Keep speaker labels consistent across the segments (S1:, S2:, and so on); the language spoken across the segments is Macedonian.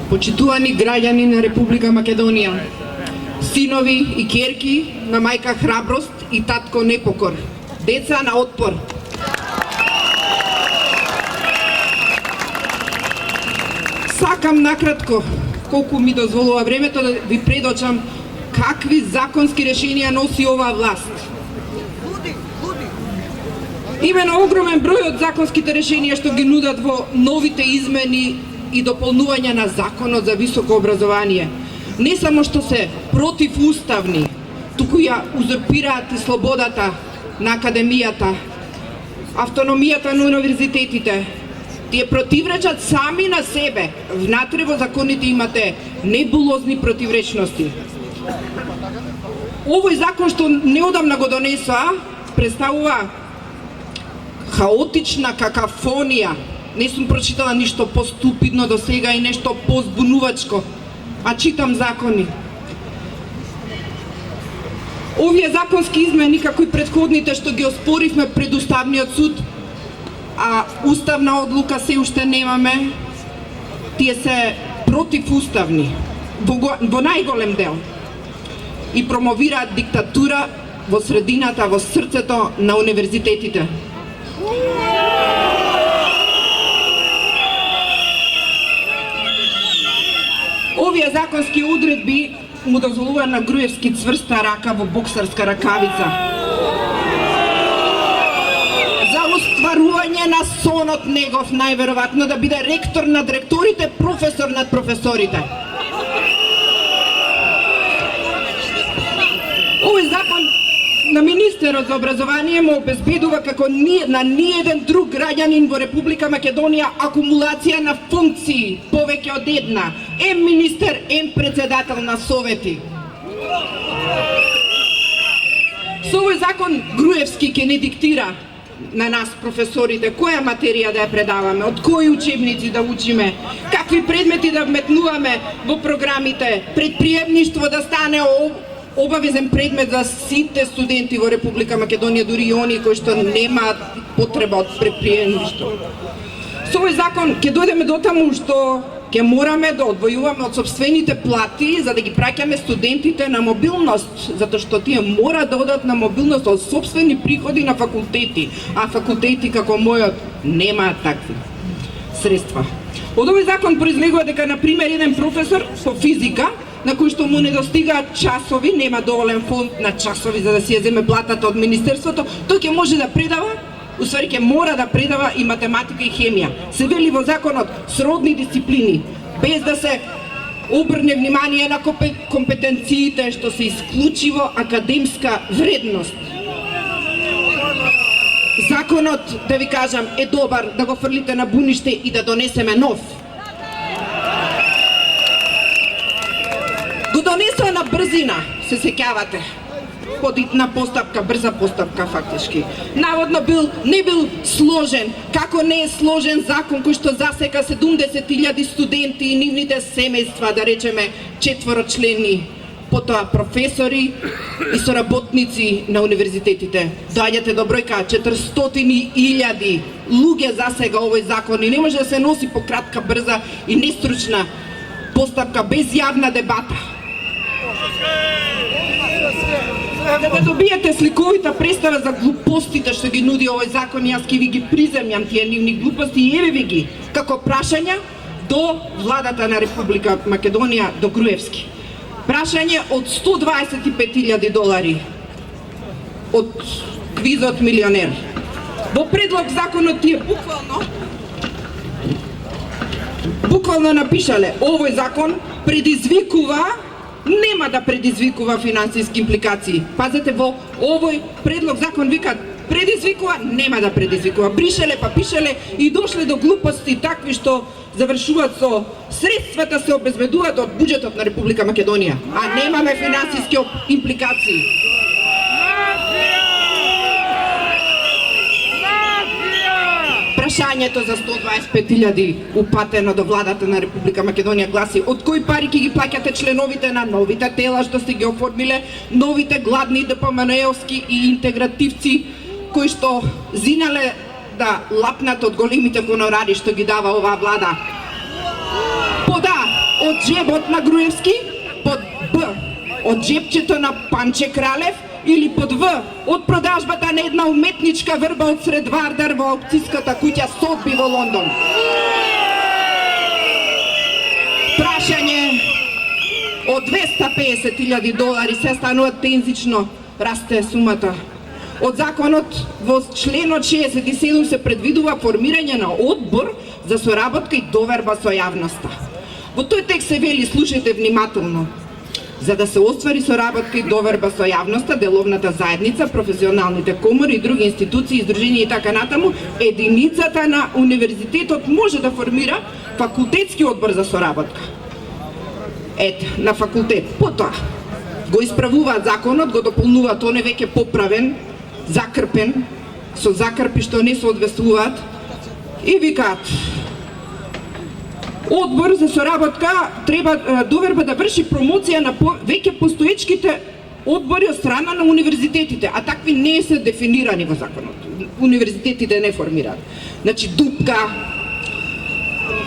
S1: почитувани граѓани на Република Македонија, синови и ќерки на мајка храброст и татко непокор, деца на отпор. Сакам накратко, колку ми дозволува времето, да ви предочам какви законски решенија носи оваа власт. Именно огромен број од законските решенија што ги нудат во новите измени и дополнување на Законот за високо образование, не само што се противуставни, туку ја узурпираат и слободата на академијата, автономијата на универзитетите, тие противречат сами на себе. Внатре во законите имате небулозни противречности. Овој закон што неодамна го донесоа представува хаотична какафонија. Не сум прочитала ништо поступидно до сега и нешто позбунувачко, а читам закони. Овие законски измени, како и претходните што ги оспоривме пред Уставниот суд, а уставна одлука се уште немаме, тие се противуставни во најголем дел и промовираат диктатура во средината, во срцето на универзитетите. Овие законски одредби му дозволува на Груевски цврста рака во боксарска ракавица. За остварување на сонот негов, најверојатно да биде ректор над ректорите, професор над професорите. Овој закон на министерот за образование му обезбедува како на ниеден друг граѓанин во Република Македонија акумулација на функции, повеќе од една, ем министер, ем председател на совети. Со овој закон Груевски ќе не диктира на нас професорите која материја да ја предаваме, од кои учебници да учиме, какви предмети да вметнуваме во програмите, предприемништво да стане обавезен предмет за сите студенти во Република Македонија, дури и оние кои што немаат потреба од предприемништво. Со овој закон ќе дојдеме до таму што ќе мораме да одвојуваме од сопствените плати за да ги праќаме студентите на мобилност, затоа што тие мора да одат на мобилност од сопствени приходи на факултети, а факултети како мојот немаат такви средства. Од овој закон произлегува дека, на пример, еден професор по физика, на кој што му недостигаат часови, нема доволен фонд на часови за да си ја земе платата од министерството, тој ќе може да предава, усвари ќе мора да предава и математика и хемија. Се вели во законот сродни дисциплини, без да се обрне внимание на компетенциите што се исклучиво академска вредност. Законот, да ви кажам, е добар да го фрлите на буниште и да донесеме нов. Го донесува на брзина, се сеќавате. Подитна постапка, брза постапка фактички. Наводно не бил сложен, како не е сложен закон кој што засека 70.000 студенти и нивните семејства, да речеме 4-членни, потоа професори и соработници на универзитетите. Доаѓате до бројка 400.000 луѓе засега овој закон и не може да се носи по кратка, брза и нестручна постапка без јавна дебата. За да добиете сликовита представа за глупостите што ги нуди овој закон, јас ќе ви ги приземјам тие нивни глупости и еве ви ги, како прашања до владата на Република Македонија, до Груевски. Прашање од $125.000 од квизот Милионер. Во предлог законот тие буквално напишале, овој закон предизвикува, нема да предизвикува финансиски импликации. Пазете, во овој предлог закон викат предизвикува, нема да предизвикува. Бришеле па пишеле и дошле до глупости такви што завршуваат со средствата се обезбедуваат од буџетот на Република Македонија, а немаме финансиски импликации. Прашањето за 125.000 упатено до владата на Република Македонија гласи: од кои пари ќе ги плаќате членовите на новите тела што сте ги оформиле, новите гладни ДПМН-овски и интегративци кои што зинале да лапнат од големите хонорари што ги дава оваа влада? Да, од джебот на Груевски, под Б, од джепчето на Панче Кралев, или под В, од продажбата на една уметничка врба од сред Вардар во аукцијската куќа Сотби во Лондон. Прашање од $250,000 се стануваат пензично, расте сумата. Од законот во членот 67 се предвидува формирање на одбор за соработка и доверба со јавноста. Во тој текст се вели, слушајте внимателно, за да се оствари соработка и доверба со јавноста, деловната заедница, професионалните комори и други институции, издруженија и така натаму, единицата на универзитетот може да формира факултетски одбор за соработка. Ете, на факултет. Потоа, го исправуваат законот, го дополнуваат, он е веќе поправен, закрпен, со закрпи што не се одвесуваат, и викаат, одбор за соработка треба доверба да врши промоција на веќе постоечките одбори од страна на универзитетите, а такви не се дефинирани во законот. Универзитетите не формираат. Значи, дупка.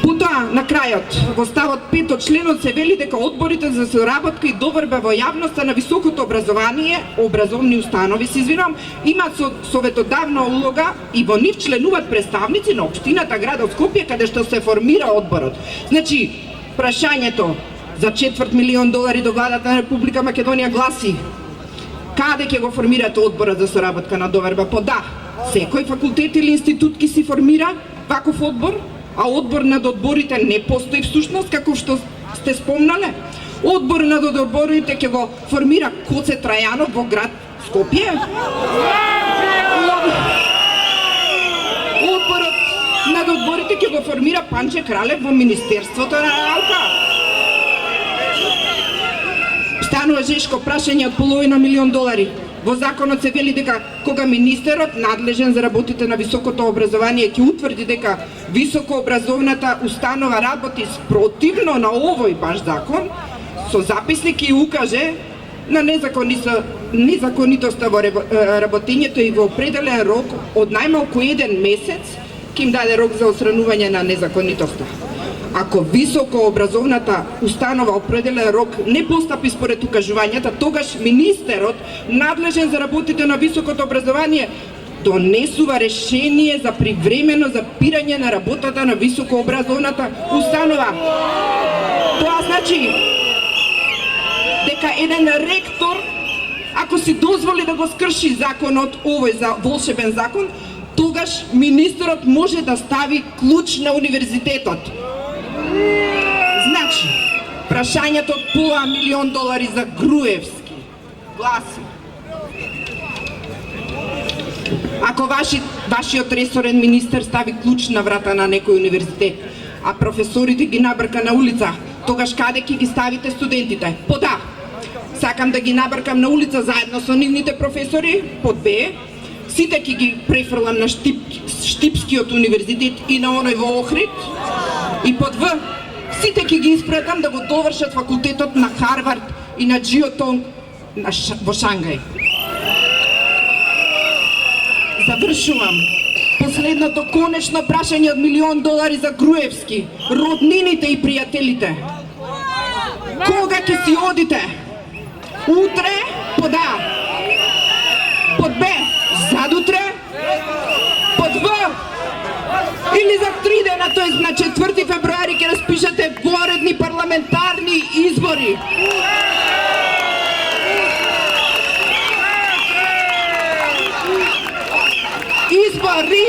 S1: Потоа, на крајот, во ставот 5 од членот се вели дека одборите за соработка и доверба во јавноста на високото образование, образовни установи, се извинувам, имаат советодавна улога и во нив членуваат представници на општината градот Скопје, каде што се формира одборот. Значи, прашањето за $250,000 до владата на Република Македонија гласи: каде ќе го формирате одборот за соработка на доверба? Да, секој факултет или институт ќе си формира ваков одбор, а одбор над одборите не постои всушност, како што сте спомнале. Одбор над одборите ќе го формира Коце Трајанов во град Скопје. Одборот над одборите ќе го формира Панче Кралев во Министерството на наука. Станува жешко прашање од $500,000. Во законот се вели дека кога министерот надлежен за работите на високото образование ќе утврди дека високообразовната установа работи спротивно на овој баш закон, со записник ќе укаже на незаконитоста во работењето и во определен рок од најмалку 1 месец ќе им даде рок за отстранување на незаконитоста. Ако високообразовната установа определен рок не постапи според укажувањата, тогаш министерот, надлежен за работите на високото образование, донесува решение за привремено запирање на работата на високообразовната установа. Тоа значи дека еден ректор, ако си дозволи да го скрши законот, овој за волшебен закон, тогаш министерот може да стави клуч на универзитетот. Значи, прашањето од $500,000 за Груевски гласи: ако вашиот ресорен министер стави клуч на врата на некој универзитет, а професорите ги набрка на улица, тогаш каде ќе ги ставите студентите? Под А, сакам да ги набркам на улица заедно со нивните професори. Под Б, сите ќе ги префрлам на Штипскиот универзитет и на оној во Охрид. И под В, сите ќе ги испратам да го довршат факултетот на Харвард и на Джиотонг во Шангај. Завршувам. Последното конечно прашање од $1,000,000 за Груевски, роднините и пријателите. Кога ќе си одите? Утре? Под А. Под Б, задутре? Под В, или за 3 дена, тоест на 4 февруари ќе распишете воредни парламентарни избори. Избори,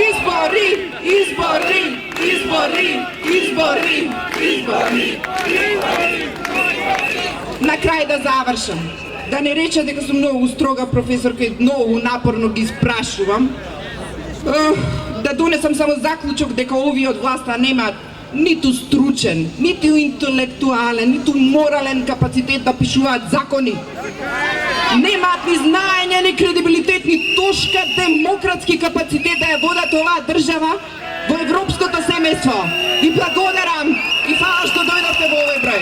S1: избори, избори, избори, избори, избори. На крај да завршам. Да не рече дека сум многу строга професорка и многу напорно ги спрашувам. Да донесам само заклучок дека овие од власта немаат ниту стручен, ниту интелектуален, ниту морален капацитет да пишуваат закони. Немаат ни знаење, ни кредибилитет, ни тошка демократски капацитет да ја водат оваа држава во европското семејство. Ви благодарам и фала што дојдовте во овој број.